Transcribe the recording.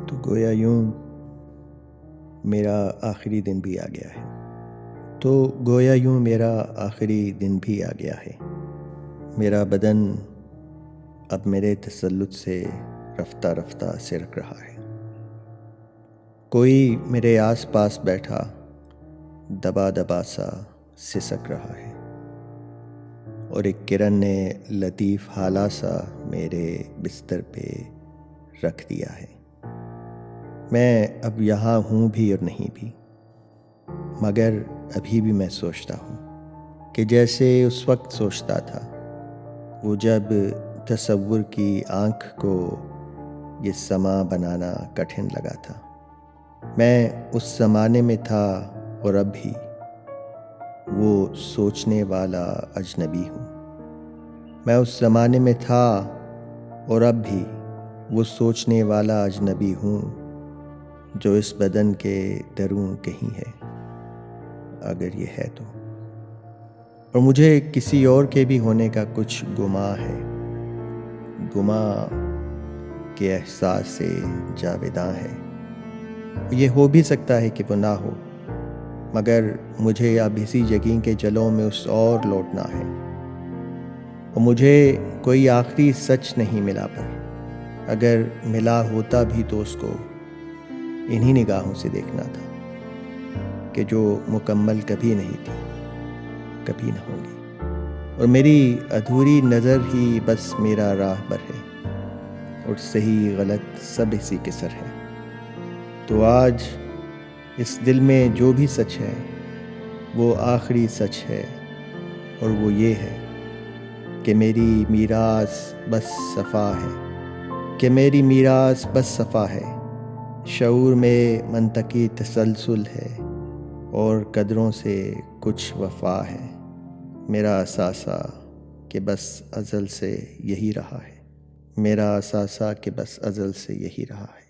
تو گویا یوں میرا آخری دن بھی آ گیا ہے میرا آخری دن بھی آ گیا ہے۔ میرا بدن اب میرے تسلط سے رفتہ رفتہ سرک رہا ہے۔ کوئی میرے آس پاس بیٹھا دبا دبا سا سسک رہا ہے، اور ایک کرن نے لطیف حالہ سا میرے بستر پہ رکھ دیا ہے۔ میں اب یہاں ہوں بھی اور نہیں بھی، مگر ابھی بھی میں سوچتا ہوں کہ جیسے اس وقت سوچتا تھا، وہ جب تصور کی آنکھ کو یہ سما بنانا کٹھن لگا تھا۔ میں اس زمانے میں تھا اور اب بھی وہ سوچنے والا اجنبی ہوں۔ میں اس زمانے میں تھا اور اب بھی وہ سوچنے والا اجنبی ہوں، جو اس بدن کے دروں کہیں ہے، اگر یہ ہے تو۔ اور مجھے کسی اور کے بھی ہونے کا کچھ گماں ہے، گماں کے احساس سے جاویداں ہے۔ یہ ہو بھی سکتا ہے کہ وہ نہ ہو، مگر مجھے اب اسی جگہیں کے جلوں میں اس اور لوٹنا ہے، اور مجھے کوئی آخری سچ نہیں ملا، پر اگر ملا ہوتا بھی تو اس کو انہی نگاہوں سے دیکھنا تھا کہ جو مکمل کبھی نہیں تھی، کبھی نہ ہوگی، اور میری ادھوری نظر ہی بس میرا راہبر ہے، اور صحیح غلط سب اسی کے سر ہے۔ تو آج اس دل میں جو بھی سچ ہے وہ آخری سچ ہے، اور وہ یہ ہے کہ میری میراث بس صفا ہے، شعور میں منطقی تسلسل ہے، اور قدروں سے کچھ وفا ہے۔ میرا اثاثہ کہ بس ازل سے یہی رہا ہے۔